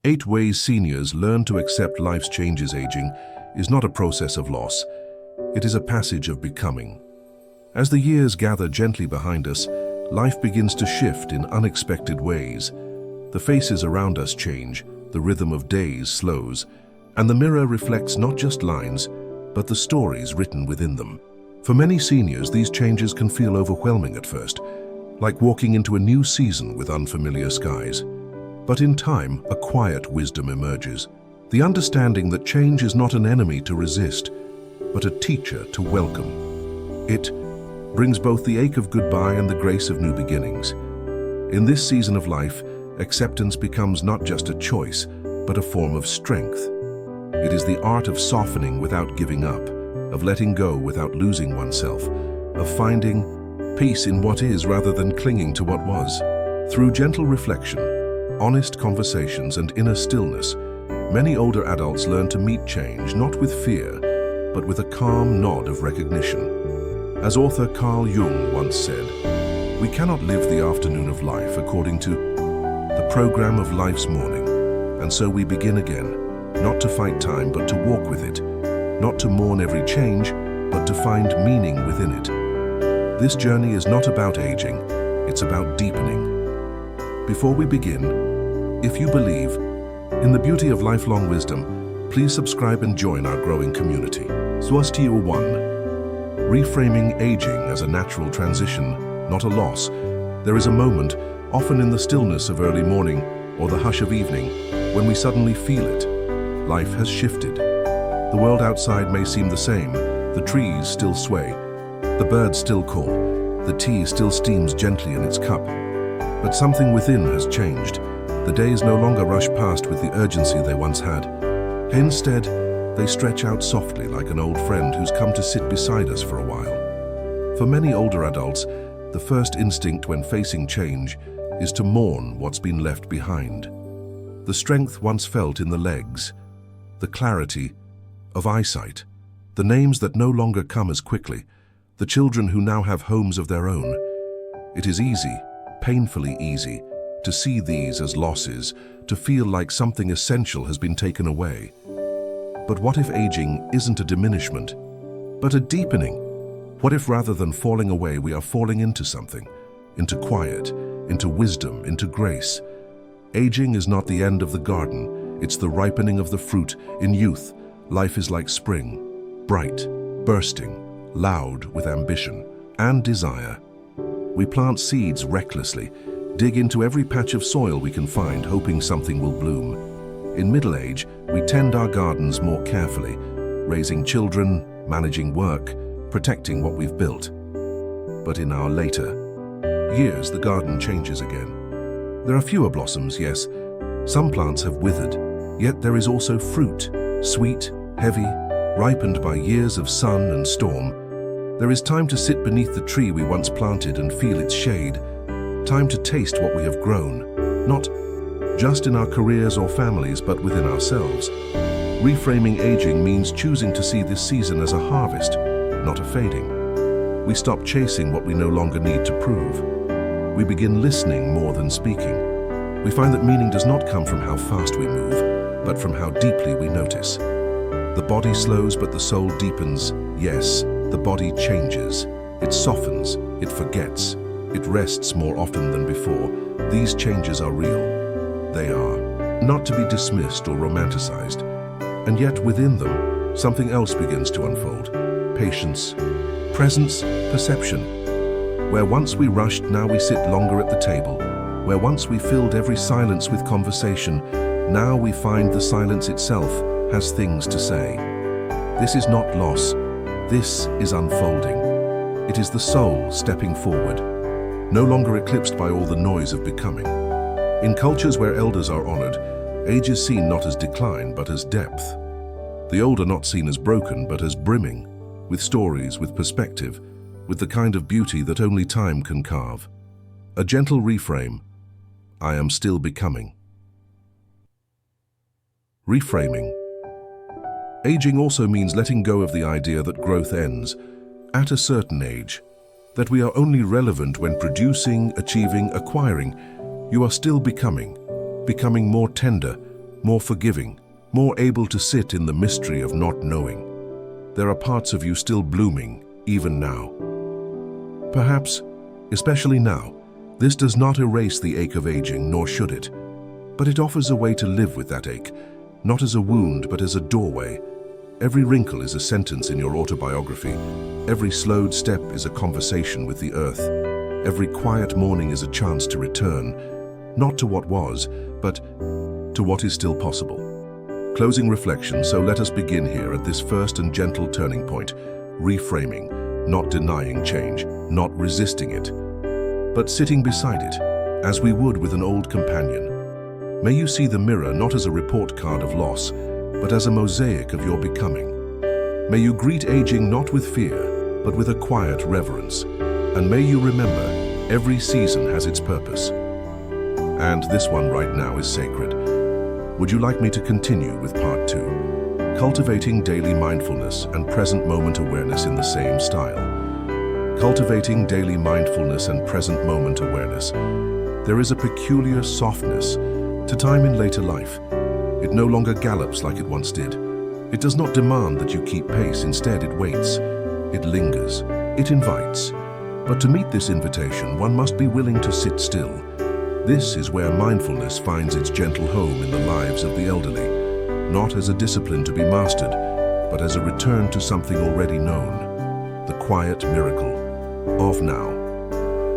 8 ways seniors learn to accept life's changes. Aging is not a process of loss. It is a passage of becoming. As the years gather gently behind us, life begins to shift in unexpected ways. The faces around us change, the rhythm of days slows, and the mirror reflects not just lines, but the stories written within them. For many seniors, these changes can feel overwhelming at first, like walking into a new season with unfamiliar skies. But in time, a quiet wisdom emerges. The understanding that change is not an enemy to resist, but a teacher to welcome. It brings both the ache of goodbye and the grace of new beginnings. In this season of life, acceptance becomes not just a choice, but a form of strength. It is the art of softening without giving up, of letting go without losing oneself, of finding peace in what is rather than clinging to what was. Through gentle reflection, honest conversations, and inner stillness, many older adults learn to meet change not with fear, but with a calm nod of recognition. As author Carl Jung once said, "We cannot live the afternoon of life according to the program of life's morning, and so we begin again, not to fight time but to walk with it, not to mourn every change, but to find meaning within it." This journey is not about aging, it's about deepening. Before we begin, if you believe in the beauty of lifelong wisdom, please subscribe and join our growing community. Swastika 1. Reframing aging as a natural transition, not a loss. There is a moment, often in the stillness of early morning or the hush of evening, when we suddenly feel it. Life has shifted. The world outside may seem the same. The trees still sway. The birds still call. The tea still steams gently in its cup. But something within has changed. The days no longer rush past with the urgency they once had. Instead, they stretch out softly like an old friend who's come to sit beside us for a while. For many older adults, the first instinct when facing change is to mourn what's been left behind. The strength once felt in the legs, the clarity of eyesight, the names that no longer come as quickly, the children who now have homes of their own. It is easy, painfully easy, to see these as losses, to feel like something essential has been taken away. But what if aging isn't a diminishment, but a deepening? What if rather than falling away, we are falling into something, into quiet, into wisdom, into grace? Aging is not the end of the garden, it's the ripening of the fruit. In youth, life is like spring, bright, bursting, loud with ambition and desire. We plant seeds recklessly, dig into every patch of soil we can find, hoping something will bloom. In middle age, we tend our gardens more carefully, raising children, managing work, protecting what we've built. But in our later years, the garden changes again. There are fewer blossoms, yes. Some plants have withered, yet there is also fruit, sweet, heavy, ripened by years of sun and storm. There is time to sit beneath the tree we once planted and feel its shade. Time to taste what we have grown, not just in our careers or families, but within ourselves. Reframing aging means choosing to see this season as a harvest, not a fading. We stop chasing what we no longer need to prove. We begin listening more than speaking. We find that meaning does not come from how fast we move, but from how deeply we notice. The body slows, but the soul deepens. Yes, the body changes. It softens, it forgets, it rests more often than before. These changes are real. They are not to be dismissed or romanticized. And yet within them, something else begins to unfold. Patience, presence, perception. Where once we rushed, now we sit longer at the table. Where once we filled every silence with conversation, now we find the silence itself has things to say. This is not loss. This is unfolding. It is the soul stepping forward, no longer eclipsed by all the noise of becoming. In cultures where elders are honored, age is seen not as decline, but as depth. The old are not seen as broken, but as brimming, with stories, with perspective, with the kind of beauty that only time can carve. A gentle reframe, I am still becoming. Reframing. Aging also means letting go of the idea that growth ends at a certain age, that we are only relevant when producing, achieving, acquiring. You are still becoming more tender, more forgiving, more able to sit in the mystery of not knowing. There are parts of you still blooming, even now. Perhaps, especially now, this does not erase the ache of aging, nor should it. But it offers a way to live with that ache, not as a wound, but as a doorway. Every wrinkle is a sentence in your autobiography. Every slowed step is a conversation with the earth. Every quiet morning is a chance to return, not to what was, but to what is still possible. Closing reflection, so let us begin here at this first and gentle turning point, reframing, not denying change, not resisting it, but sitting beside it, as we would with an old companion. May you see the mirror not as a report card of loss, but as a mosaic of your becoming. May you greet aging not with fear, but with a quiet reverence. And may you remember, every season has its purpose. And this one right now is sacred. Would you like me to continue with part 2? Cultivating daily mindfulness and present moment awareness in the same style. Cultivating daily mindfulness and present moment awareness. There is a peculiar softness to time in later life. It no longer gallops like it once did. It does not demand that you keep pace. Instead, it waits. It lingers. It invites. But to meet this invitation, one must be willing to sit still. This is where mindfulness finds its gentle home in the lives of the elderly, not as a discipline to be mastered, but as a return to something already known, the quiet miracle of now.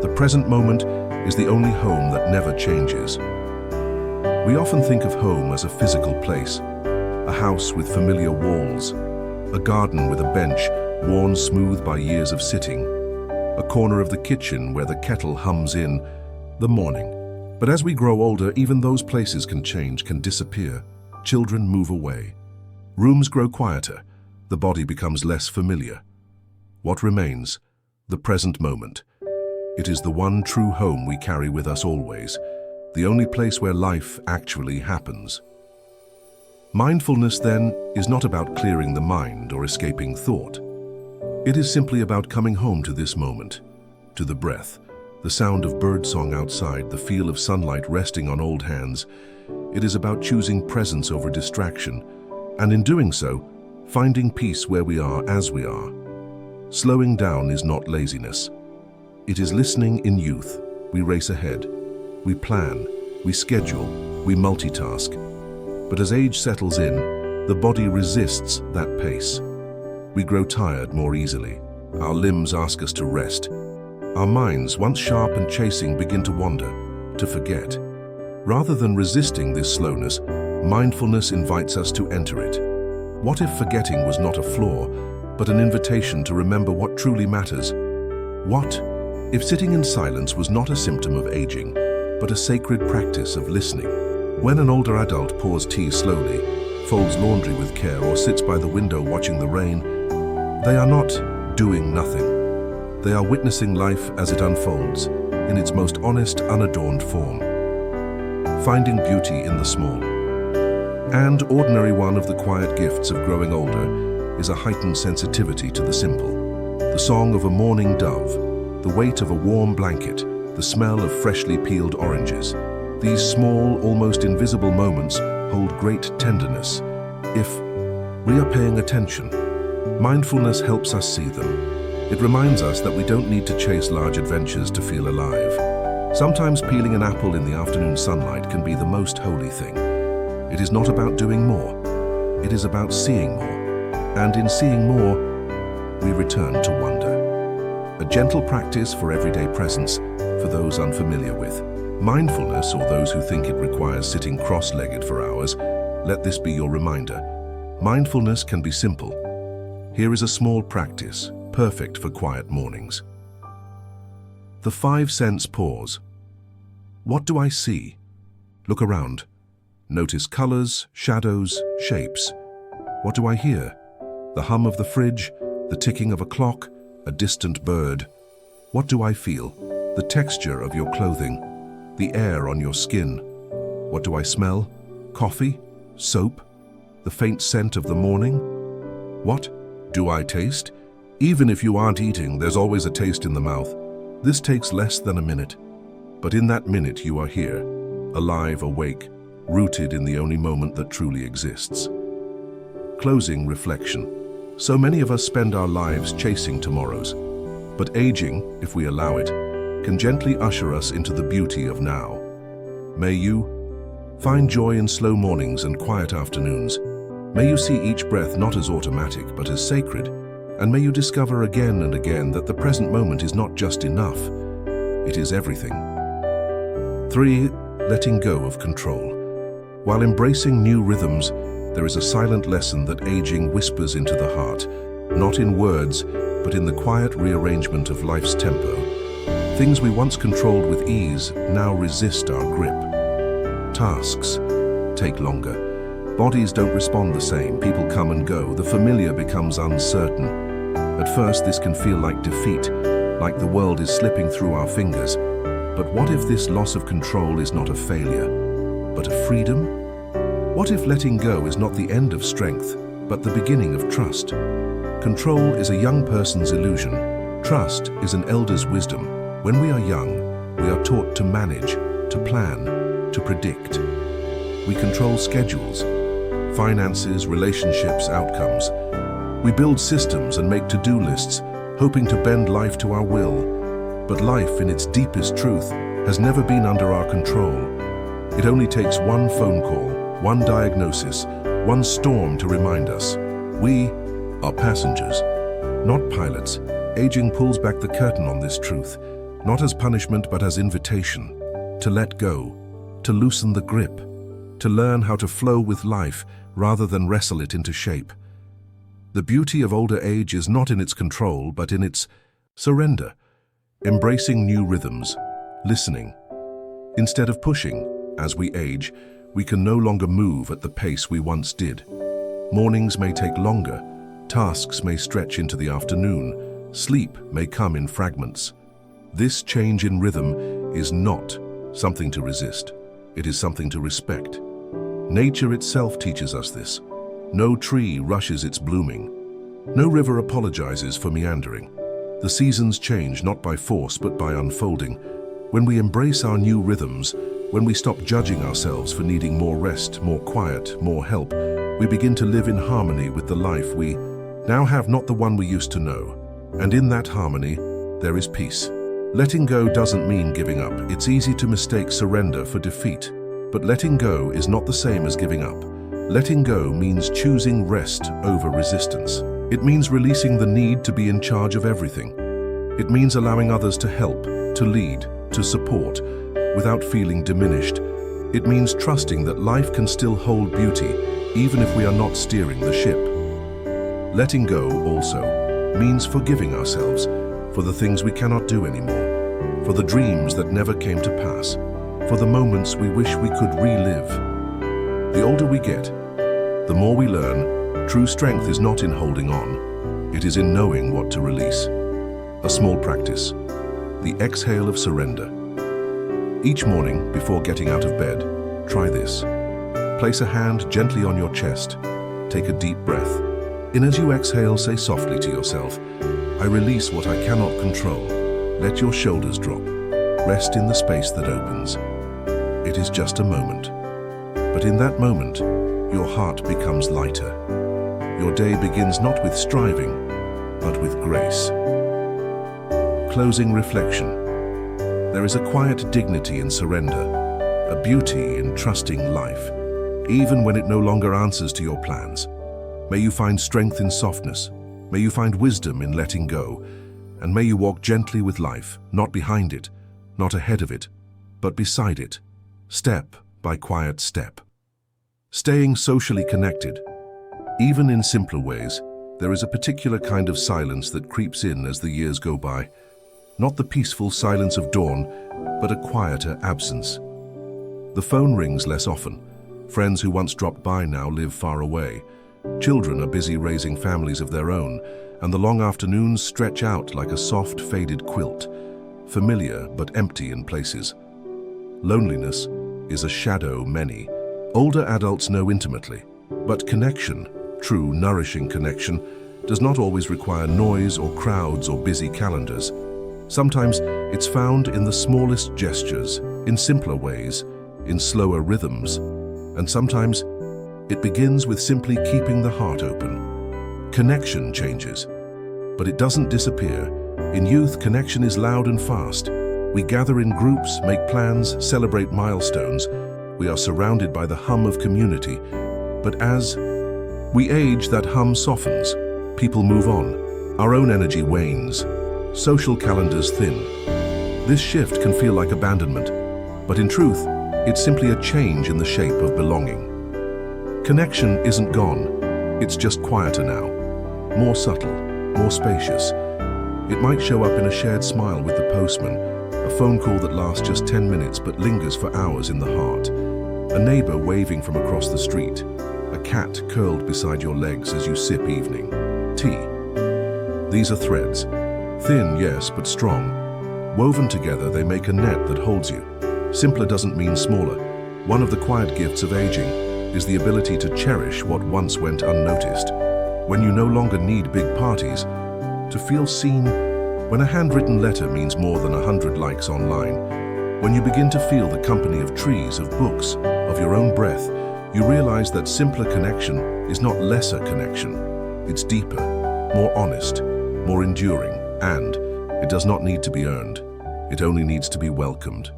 The present moment is the only home that never changes. We often think of home as a physical place, a house with familiar walls, a garden with a bench worn smooth by years of sitting, a corner of the kitchen where the kettle hums in the morning. But as we grow older, even those places can change, can disappear. Children move away. Rooms grow quieter. The body becomes less familiar. What remains? The present moment. It is the one true home we carry with us always, the only place where life actually happens. Mindfulness, then, is not about clearing the mind or escaping thought. It is simply about coming home to this moment, to the breath, the sound of birdsong outside, the feel of sunlight resting on old hands. It is about choosing presence over distraction, and in doing so, finding peace where we are as we are. Slowing down is not laziness. It is listening. In youth, we race ahead. We plan, we schedule, we multitask. But as age settles in, the body resists that pace. We grow tired more easily. Our limbs ask us to rest. Our minds, once sharp and chasing, begin to wander, to forget. Rather than resisting this slowness, mindfulness invites us to enter it. What if forgetting was not a flaw, but an invitation to remember what truly matters? What if sitting in silence was not a symptom of aging, but a sacred practice of listening? When an older adult pours tea slowly, folds laundry with care, or sits by the window watching the rain, they are not doing nothing. They are witnessing life as it unfolds, in its most honest, unadorned form. Finding beauty in the small. And ordinary one of the quiet gifts of growing older is a heightened sensitivity to the simple. The song of a morning dove, the weight of a warm blanket, the smell of freshly peeled oranges. These small, almost invisible moments hold great tenderness. If we are paying attention, mindfulness helps us see them. It reminds us that we don't need to chase large adventures to feel alive. Sometimes peeling an apple in the afternoon sunlight can be the most holy thing. It is not about doing more. It is about seeing more. And in seeing more, we return to wonder. A gentle practice for everyday presence for those unfamiliar with mindfulness, or those who think it requires sitting cross-legged for hours. Let this be your reminder. Mindfulness can be simple. Here is a small practice, perfect for quiet mornings. The 5 sense pause. What do I see? Look around. Notice colors, shadows, shapes. What do I hear? The hum of the fridge, the ticking of a clock, a distant bird. What do I feel? The texture of your clothing, the air on your skin. What do I smell? Coffee? Soap? The faint scent of the morning? What do I taste? Even if you aren't eating, there's always a taste in the mouth. This takes less than a minute. But in that minute you are here, alive, awake, rooted in the only moment that truly exists. Closing reflection. So many of us spend our lives chasing tomorrows, but aging, if we allow it, can gently usher us into the beauty of now. May you find joy in slow mornings and quiet afternoons. May you see each breath not as automatic but as sacred, and may you discover again and again that the present moment is not just enough, it is everything. 3. Letting go of control. While embracing new rhythms, there is a silent lesson that aging whispers into the heart, not in words, but in the quiet rearrangement of life's tempo. Things we once controlled with ease now resist our grip. Tasks take longer. Bodies don't respond the same. People come and go. The familiar becomes uncertain. At first, this can feel like defeat, like the world is slipping through our fingers. But what if this loss of control is not a failure, but a freedom? What if letting go is not the end of strength, but the beginning of trust? Control is a young person's illusion. Trust is an elder's wisdom. When we are young, we are taught to manage, to plan, to predict. We control schedules, finances, relationships, outcomes. We build systems and make to-do lists, hoping to bend life to our will. But life, in its deepest truth, has never been under our control. It only takes one phone call, one diagnosis, one storm to remind us. We are passengers, not pilots. Aging pulls back the curtain on this truth, not as punishment but as invitation. To let go, to loosen the grip, to learn how to flow with life rather than wrestle it into shape. The beauty of older age is not in its control but in its surrender. Embracing new rhythms, listening. Instead of pushing, as we age, we can no longer move at the pace we once did. Mornings may take longer, tasks may stretch into the afternoon, sleep may come in fragments. This change in rhythm is not something to resist, it is something to respect. Nature itself teaches us this. No tree rushes its blooming. No river apologizes for meandering. The seasons change not by force but by unfolding. When we embrace our new rhythms, when we stop judging ourselves for needing more rest, more quiet, more help, we begin to live in harmony with the life we now have, not the one we used to know. And in that harmony, there is peace. Letting go doesn't mean giving up. It's easy to mistake surrender for defeat. But letting go is not the same as giving up. Letting go means choosing rest over resistance. It means releasing the need to be in charge of everything. It means allowing others to help, to lead, to support, without feeling diminished. It means trusting that life can still hold beauty, even if we are not steering the ship. Letting go also means forgiving ourselves for the things we cannot do anymore, for the dreams that never came to pass, for the moments we wish we could relive. The older we get, the more we learn. True strength is not in holding on, it is in knowing what to release. A small practice, the exhale of surrender. Each morning, before getting out of bed, try this. Place a hand gently on your chest. Take a deep breath. And as you exhale, say softly to yourself, I release what I cannot control. Let your shoulders drop. Rest in the space that opens. It is just a moment. But in that moment, your heart becomes lighter. Your day begins not with striving, but with grace. Closing reflection. There is a quiet dignity in surrender, a beauty in trusting life, even when it no longer answers to your plans. May you find strength in softness. May you find wisdom in letting go. And may you walk gently with life, not behind it, not ahead of it, but beside it, step by quiet step. Staying socially connected. Even in simpler ways, there is a particular kind of silence that creeps in as the years go by. Not the peaceful silence of dawn, but a quieter absence. The phone rings less often. Friends who once dropped by now live far away. Children are busy raising families of their own, and the long afternoons stretch out like a soft, faded quilt, familiar but empty in places. Loneliness is a shadow many older adults know intimately, but connection, true, nourishing connection, does not always require noise or crowds or busy calendars. Sometimes it's found in the smallest gestures, in simpler ways, in slower rhythms. And sometimes it begins with simply keeping the heart open. Connection changes, but it doesn't disappear. In youth, connection is loud and fast. We gather in groups, make plans, celebrate milestones. We are surrounded by the hum of community. But as we age, that hum softens. People move on. Our own energy wanes. Social calendars thin. This shift can feel like abandonment, but in truth, it's simply a change in the shape of belonging. Connection isn't gone. It's just quieter now. More subtle, more spacious. It might show up in a shared smile with the postman, a phone call that lasts just 10 minutes but lingers for hours in the heart, a neighbor waving from across the street, a cat curled beside your legs as you sip evening tea. These are threads. Thin, yes, but strong. Woven together, they make a net that holds you. Simpler doesn't mean smaller. One of the quiet gifts of aging is the ability to cherish what once went unnoticed. When you no longer need big parties, to feel seen, when a handwritten letter means more than 100 likes online, when you begin to feel the company of trees, of books, of your own breath, you realize that simpler connection is not lesser connection. It's deeper, more honest, more enduring, and it does not need to be earned. It only needs to be welcomed.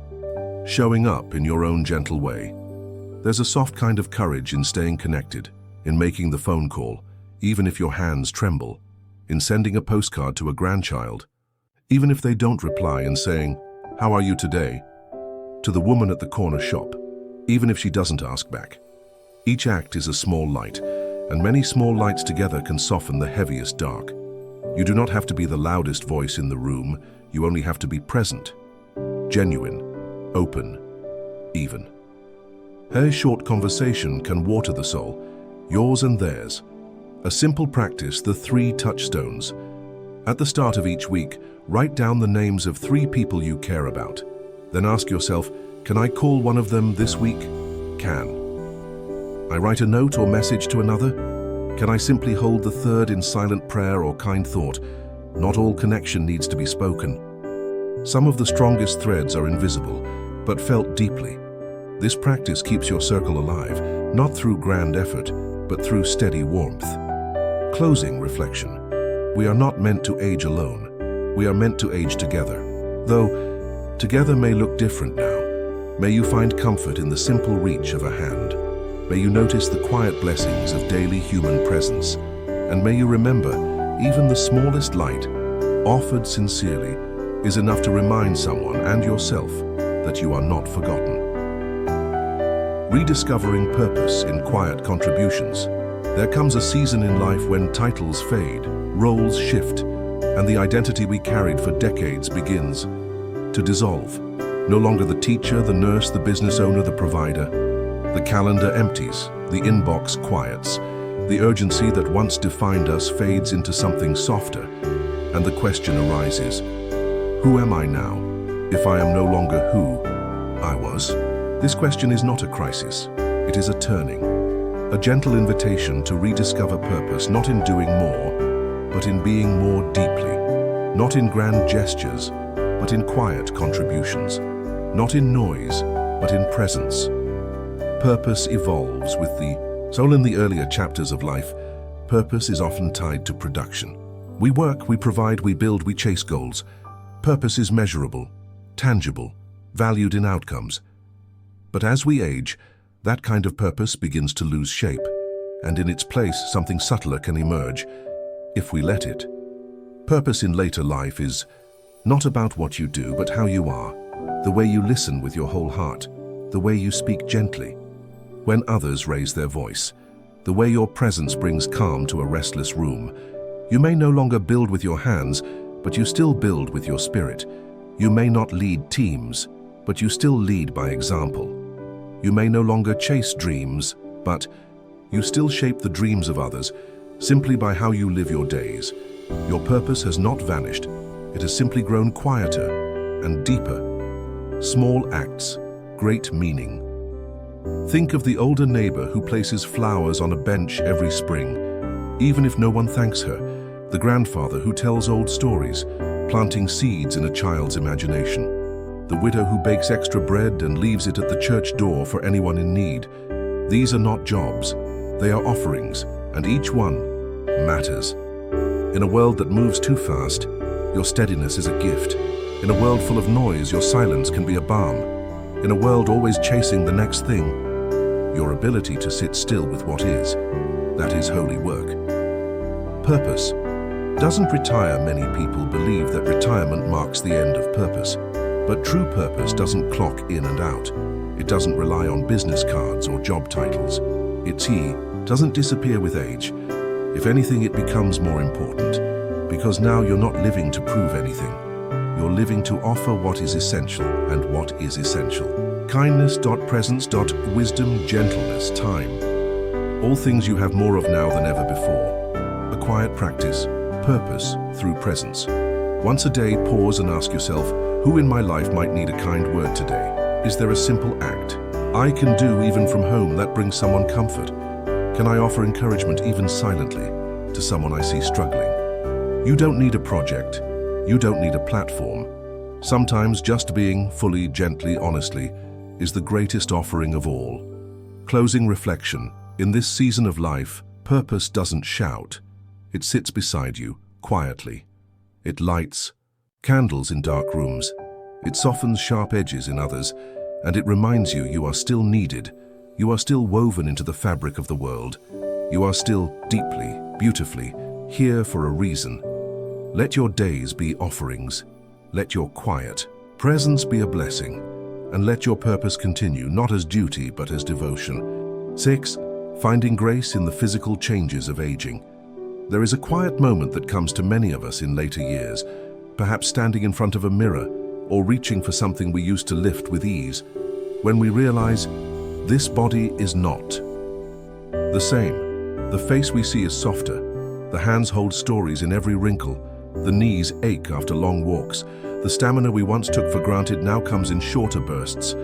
Showing up in your own gentle way. There's a soft kind of courage in staying connected, in making the phone call, even if your hands tremble, in sending a postcard to a grandchild, even if they don't reply, and saying, "How are you today?" to the woman at the corner shop, even if she doesn't ask back. Each act is a small light, and many small lights together can soften the heaviest dark. You do not have to be the loudest voice in the room, you only have to be present, genuine, open, even. A short conversation can water the soul, yours and theirs. A simple practice, the 3 touchstones. At the start of each week, write down the names of 3 people you care about. Then ask yourself, can I call one of them this week? Can I write a note or message to another? Can I simply hold the third in silent prayer or kind thought? Not all connection needs to be spoken. Some of the strongest threads are invisible, but felt deeply. This practice keeps your circle alive, not through grand effort, but through steady warmth. Closing reflection. We are not meant to age alone. We are meant to age together. Though, together may look different now. May you find comfort in the simple reach of a hand. May you notice the quiet blessings of daily human presence. And may you remember, even the smallest light, offered sincerely, is enough to remind someone and yourself that you are not forgotten. Rediscovering purpose in quiet contributions. There comes a season in life when titles fade, roles shift, and the identity we carried for decades begins to dissolve. No longer the teacher, the nurse, the business owner, the provider. The calendar empties, the inbox quiets. The urgency that once defined us fades into something softer, and the question arises, who am I now, if I am no longer who I was? This question is not a crisis, it is a turning, a gentle invitation to rediscover purpose, not in doing more, but in being more deeply, not in grand gestures, but in quiet contributions, not in noise, but in presence. Purpose evolves with the soul. In the earlier chapters of life, purpose is often tied to production. We work, we provide, we build, we chase goals. Purpose is measurable, tangible, valued in outcomes. But as we age, that kind of purpose begins to lose shape, and in its place something subtler can emerge, if we let it. Purpose in later life is not about what you do, but how you are, the way you listen with your whole heart, the way you speak gently when others raise their voice, the way your presence brings calm to a restless room. You may no longer build with your hands, but you still build with your spirit. You may not lead teams, but you still lead by example. You may no longer chase dreams, but you still shape the dreams of others simply by how you live your days. Your purpose has not vanished. It has simply grown quieter and deeper. Small acts, great meaning. Think of the older neighbor who places flowers on a bench every spring, even if no one thanks her. The grandfather who tells old stories, planting seeds in a child's imagination. The widow who bakes extra bread and leaves it at the church door for anyone in need. These are not jobs, they are offerings, and each one matters. In a world that moves too fast, your steadiness is a gift. In a world full of noise, your silence can be a balm. In a world always chasing the next thing, your ability to sit still with what is, that is holy work. Purpose. Doesn't retire many people believe that retirement marks the end of purpose. But true purpose doesn't clock in and out. It doesn't rely on business cards or job titles. Its he doesn't disappear with age. If anything, it becomes more important, because now you're not living to prove anything. You're living to offer what is essential, and what is essential. Kindness, presence, wisdom, gentleness, time. All things you have more of now than ever before. A quiet practice, purpose through presence. Once a day, pause and ask yourself, who in my life might need a kind word today? Is there a simple act I can do even from home that brings someone comfort? Can I offer encouragement even silently to someone I see struggling? You don't need a project. You don't need a platform. Sometimes just being fully, gently, honestly is the greatest offering of all. Closing reflection. In this season of life, purpose doesn't shout. It sits beside you, quietly. It lights candles in dark rooms. It softens sharp edges in others, and it reminds you you are still needed. You are still woven into the fabric of the world. You are still deeply, beautifully, here for a reason. Let your days be offerings. Let your quiet presence be a blessing. And let your purpose continue, not as duty, but as devotion. 6. Finding grace in the physical changes of aging. There is a quiet moment that comes to many of us in later years, perhaps standing in front of a mirror or reaching for something we used to lift with ease, when we realize this body is not the same. The face we see is softer. The hands hold stories in every wrinkle. The knees ache after long walks. The stamina we once took for granted now comes in shorter bursts.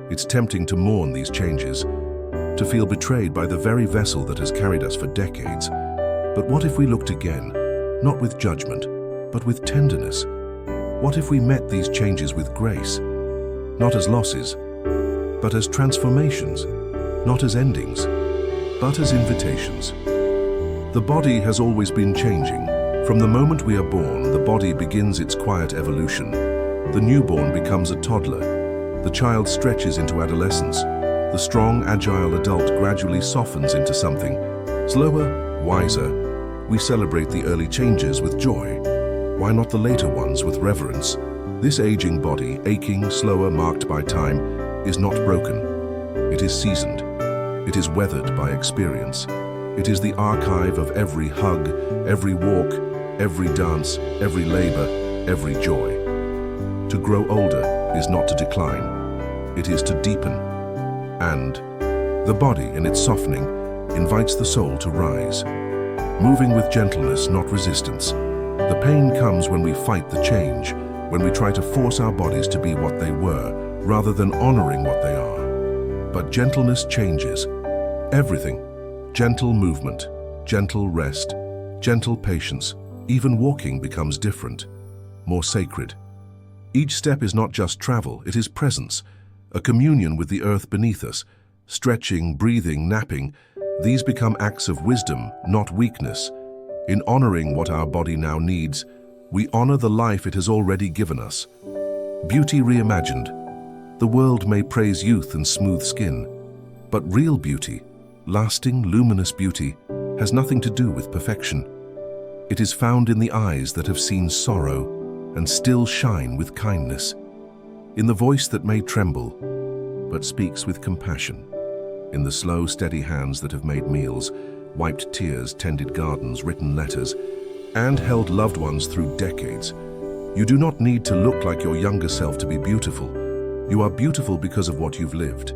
It's tempting to mourn these changes, to feel betrayed by the very vessel that has carried us for decades. But what if we looked again, not with judgment, but with tenderness? What if we met these changes with grace, not as losses, but as transformations, not as endings, but as invitations? The body has always been changing. From the moment we are born, the body begins its quiet evolution. The newborn becomes a toddler. The child stretches into adolescence. The strong, agile adult gradually softens into something slower, wiser. We celebrate the early changes with joy. Why not the later ones with reverence? This aging body, aching, slower, marked by time, is not broken. It is seasoned. It is weathered by experience. It is the archive of every hug, every walk, every dance, every labor, every joy. To grow older is not to decline. It is to deepen. And the body, in its softening, invites the soul to rise, moving with gentleness, not resistance. The pain comes when we fight the change, when we try to force our bodies to be what they were, rather than honoring what they are. But gentleness changes everything. Gentle movement, gentle rest, gentle patience. Even walking becomes different, more sacred. Each step is not just travel, it is presence, a communion with the earth beneath us. Stretching, breathing, napping, these become acts of wisdom, not weakness. In honoring what our body now needs, we honor the life it has already given us. Beauty reimagined. The world may praise youth and smooth skin, but real beauty, lasting, luminous beauty, has nothing to do with perfection. It is found in the eyes that have seen sorrow and still shine with kindness, in the voice that may tremble, but speaks with compassion, in the slow, steady hands that have made meals, wiped tears, tended gardens, written letters, and held loved ones through decades. You do not need to look like your younger self to be beautiful. You are beautiful because of what you've lived.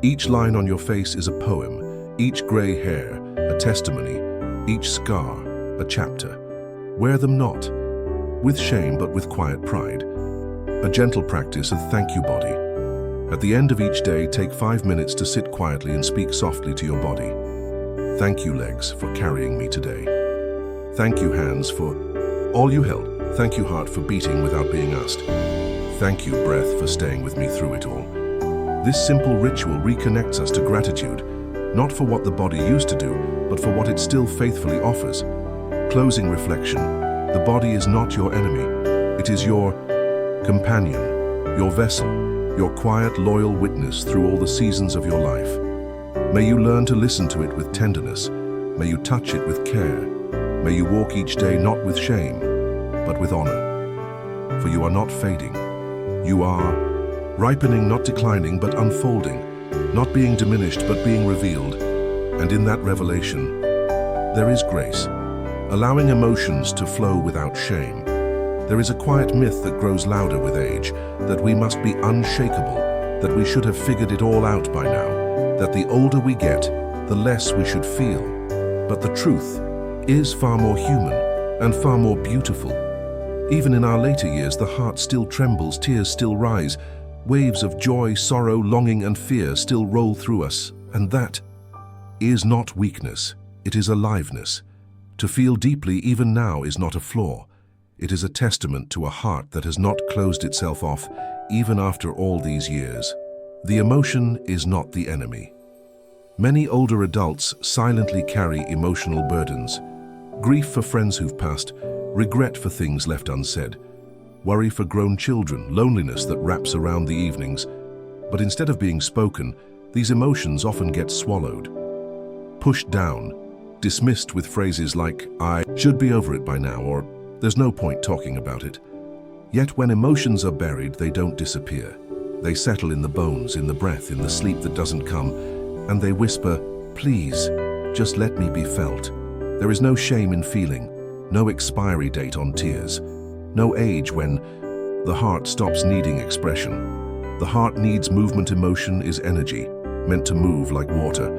Each line on your face is a poem, each gray hair, a testimony, each scar, a chapter. Wear them not with shame, but with quiet pride. A gentle practice of thank you, body. At the end of each day, take 5 minutes to sit quietly and speak softly to your body. Thank you, legs, for carrying me today. Thank you, hands, for all you held. Thank you, heart, for beating without being asked. Thank you, breath, for staying with me through it all. This simple ritual reconnects us to gratitude, not for what the body used to do, but for what it still faithfully offers. Closing reflection. The body is not your enemy. It is your companion, your vessel, your quiet, loyal witness through all the seasons of your life. May you learn to listen to it with tenderness. May you touch it with care. May you walk each day not with shame, but with honor. For you are not fading. You are ripening, not declining, but unfolding, not being diminished, but being revealed. And in that revelation, there is grace, allowing emotions to flow without shame. There is a quiet myth that grows louder with age, that we must be unshakable, that we should have figured it all out by now, that the older we get, the less we should feel. But the truth is far more human and far more beautiful. Even in our later years, the heart still trembles, tears still rise, waves of joy, sorrow, longing, and fear still roll through us. And that is not weakness, it is aliveness. To feel deeply even now is not a flaw. It is a testament to a heart that has not closed itself off even after all these years. The emotion is not the enemy. Many older adults silently carry emotional burdens. Grief for friends who've passed, regret for things left unsaid, worry for grown children, loneliness that wraps around the evenings. But instead of being spoken, these emotions often get swallowed, pushed down, dismissed with phrases like, "I should be over it by now," or "there's no point talking about it." Yet when emotions are buried, they don't disappear. They settle in the bones, in the breath, in the sleep that doesn't come, and they whisper, "Please, just let me be felt." There is no shame in feeling, no expiry date on tears, no age when the heart stops needing expression. The heart needs movement. Emotion is energy, meant to move like water.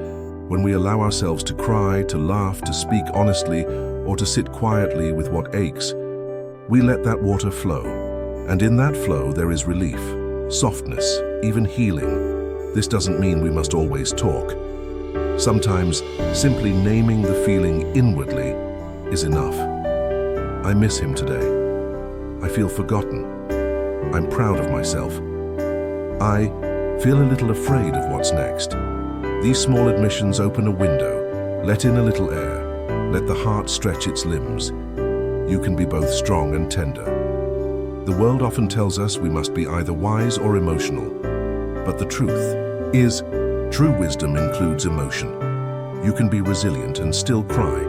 When we allow ourselves to cry, to laugh, to speak honestly, or to sit quietly with what aches, we let that water flow. And in that flow there is relief, softness, even healing. This doesn't mean we must always talk. Sometimes simply naming the feeling inwardly is enough. I miss him today. I feel forgotten. I'm proud of myself. I feel a little afraid of what's next. These small admissions open a window, let in a little air, let the heart stretch its limbs. You can be both strong and tender. The world often tells us we must be either wise or emotional. But the truth is, true wisdom includes emotion. You can be resilient and still cry.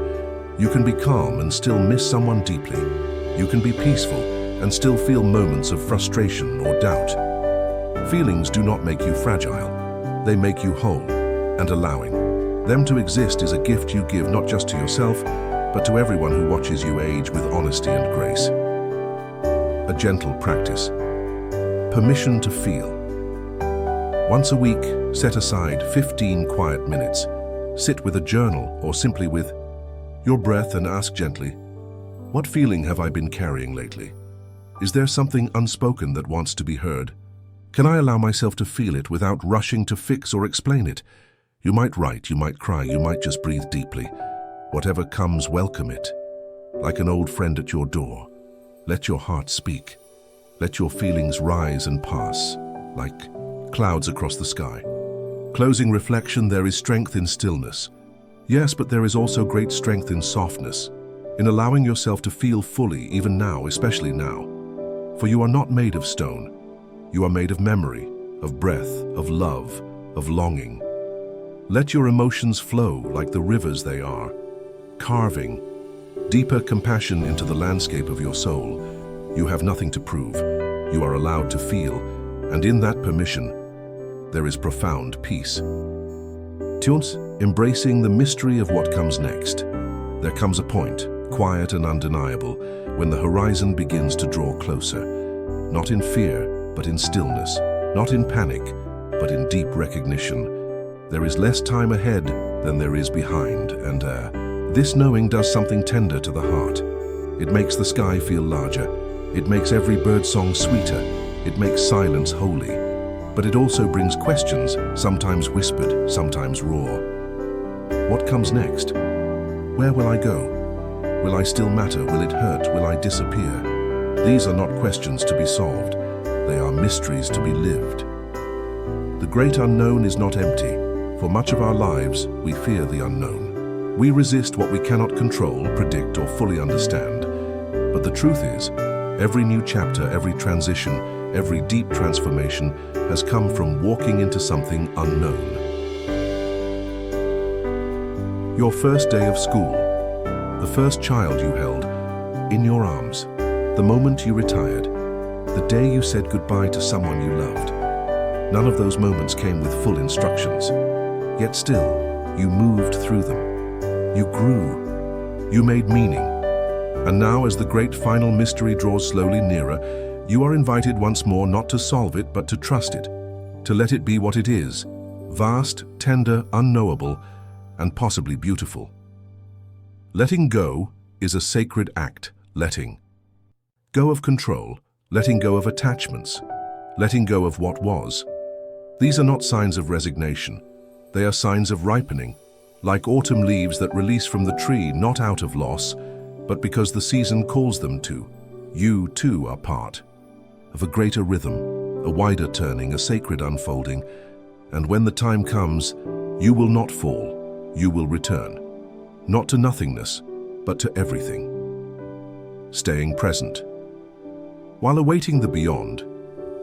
You can be calm and still miss someone deeply. You can be peaceful and still feel moments of frustration or doubt. Feelings do not make you fragile. They make you whole, and allowing them to exist is a gift you give not just to yourself, but to everyone who watches you age with honesty and grace. A gentle practice. Permission to feel. Once a week, set aside 15 quiet minutes. Sit with a journal or simply with your breath and ask gently, what feeling have I been carrying lately? Is there something unspoken that wants to be heard? Can I allow myself to feel it without rushing to fix or explain it? You might write, you might cry, you might just breathe deeply. Whatever comes, welcome it. Like an old friend at your door. Let your heart speak. Let your feelings rise and pass, like clouds across the sky. Closing reflection, there is strength in stillness. Yes, but there is also great strength in softness, in allowing yourself to feel fully, even now, especially now. For you are not made of stone. You are made of memory, of breath, of love, of longing. Let your emotions flow like the rivers they are, carving deeper compassion into the landscape of your soul. You have nothing to prove. You are allowed to feel, and in that permission, there is profound peace. Tunes, embracing the mystery of what comes next. There comes a point, quiet and undeniable, when the horizon begins to draw closer. Not in fear, but in stillness. Not in panic, but in deep recognition. There is less time ahead than there is behind, and this knowing does something tender to the heart. It makes the sky feel larger. It makes every birdsong sweeter. It makes silence holy. But it also brings questions, sometimes whispered, sometimes raw. What comes next? Where will I go? Will I still matter? Will it hurt? Will I disappear? These are not questions to be solved. They are mysteries to be lived. The great unknown is not empty, For much of our lives, we fear the unknown. We resist what we cannot control, predict, or fully understand. But the truth is, every new chapter, every transition, every deep transformation has come from walking into something unknown. Your first day of school, the first child you held in your arms, the moment you retired, the day you said goodbye to someone you loved. None of those moments came with full instructions. Yet still, you moved through them. You grew. You made meaning. And now, as the great final mystery draws slowly nearer, you are invited once more not to solve it, but to trust it, to let it be what it is, vast, tender, unknowable, and possibly beautiful. Letting go is a sacred act, letting go of control, letting go of attachments, letting go of what was. These are not signs of resignation. They are signs of ripening, like autumn leaves that release from the tree, not out of loss, but because the season calls them to. You, too, are part of a greater rhythm, a wider turning, a sacred unfolding, and when the time comes, you will not fall, you will return, not to nothingness, but to everything. Staying present. While awaiting the beyond,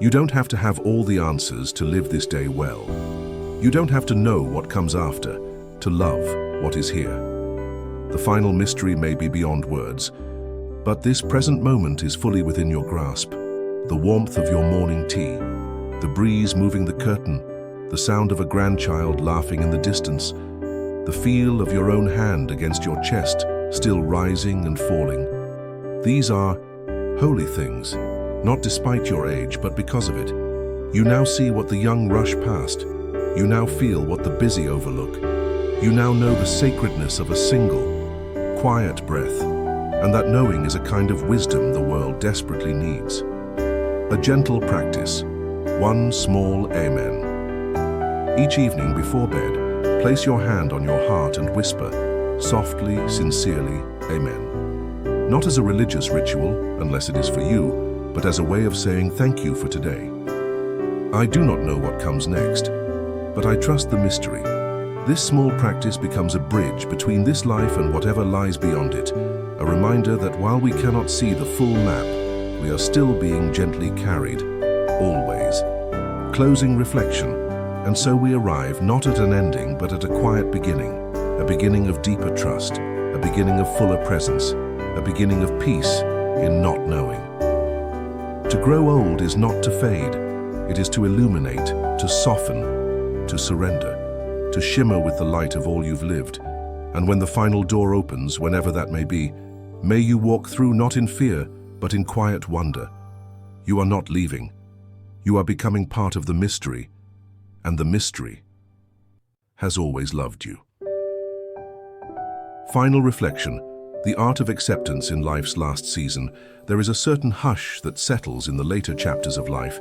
you don't have to have all the answers to live this day well. You don't have to know what comes after, to love what is here. The final mystery may be beyond words, but this present moment is fully within your grasp. The warmth of your morning tea, the breeze moving the curtain, the sound of a grandchild laughing in the distance, the feel of your own hand against your chest, still rising and falling. These are holy things, not despite your age, but because of it. You now see what the young rush past. You now feel what the busy overlook. You now know the sacredness of a single, quiet breath, and that knowing is a kind of wisdom the world desperately needs. A gentle practice, one small amen. Each evening before bed, place your hand on your heart and whisper, softly, sincerely, amen. Not as a religious ritual, unless it is for you, but as a way of saying thank you for today. I do not know what comes next, but I trust the mystery. This small practice becomes a bridge between this life and whatever lies beyond it, a reminder that while we cannot see the full map, we are still being gently carried, always. Closing reflection, and so we arrive not at an ending but at a quiet beginning, a beginning of deeper trust, a beginning of fuller presence, a beginning of peace in not knowing. To grow old is not to fade, it is to illuminate, to soften, to surrender, to shimmer with the light of all you've lived. And when the final door opens, whenever that may be, may you walk through not in fear, but in quiet wonder. You are not leaving. You are becoming part of the mystery, and the mystery has always loved you. Final reflection. The art of acceptance in life's last season. There is a certain hush that settles in the later chapters of life.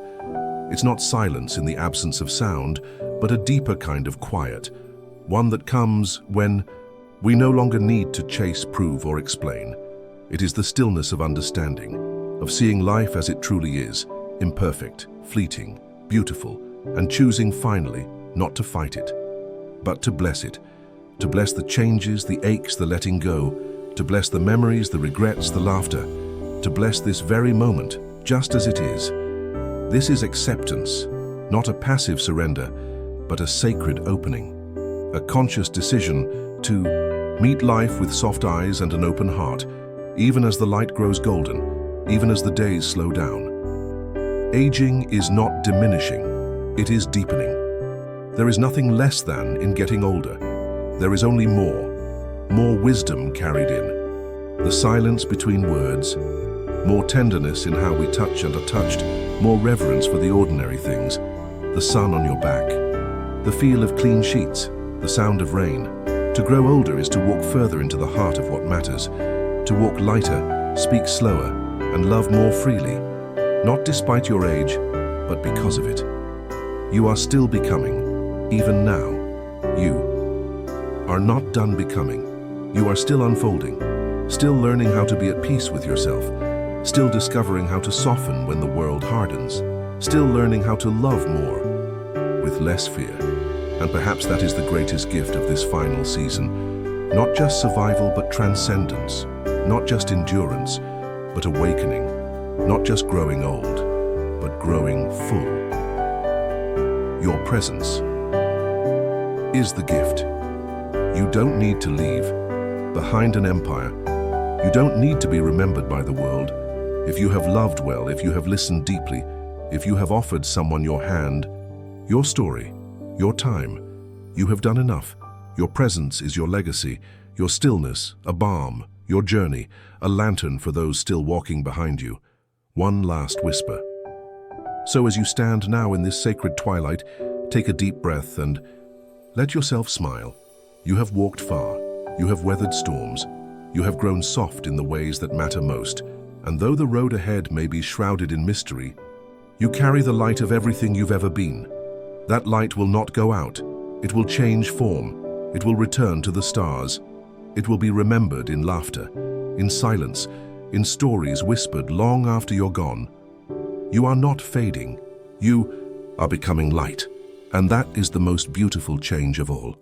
It's not silence in the absence of sound, but a deeper kind of quiet, one that comes when we no longer need to chase, prove, or explain. It is the stillness of understanding, of seeing life as it truly is, imperfect, fleeting, beautiful, and choosing finally not to fight it, but to bless it, to bless the changes, the aches, the letting go, to bless the memories, the regrets, the laughter, to bless this very moment, just as it is. This is acceptance, not a passive surrender, but a sacred opening, a conscious decision to meet life with soft eyes and an open heart, even as the light grows golden, even as the days slow down. Aging is not diminishing, it is deepening. There is nothing less than in getting older. There is only more wisdom carried in, the silence between words, more tenderness in how we touch and are touched, more reverence for the ordinary things, the sun on your back, the feel of clean sheets, the sound of rain. To grow older is to walk further into the heart of what matters, to walk lighter, speak slower, and love more freely, not despite your age, but because of it. You are still becoming, even now. You are not done becoming. You are still unfolding, still learning how to be at peace with yourself, still discovering how to soften when the world hardens, still learning how to love more, with less fear. And perhaps that is the greatest gift of this final season. Not just survival, but transcendence. Not just endurance, but awakening. Not just growing old, but growing full. Your presence is the gift. You don't need to leave behind an empire. You don't need to be remembered by the world. If you have loved well, if you have listened deeply, if you have offered someone your hand, your story, your time, you have done enough. Your presence is your legacy, your stillness, a balm, your journey, a lantern for those still walking behind you. One last whisper. So as you stand now in this sacred twilight, take a deep breath and let yourself smile. You have walked far, you have weathered storms, you have grown soft in the ways that matter most, and though the road ahead may be shrouded in mystery, you carry the light of everything you've ever been. That light will not go out. It will change form. It will return to the stars. It will be remembered in laughter, in silence, in stories whispered long after you're gone. You are not fading. You are becoming light. And that is the most beautiful change of all.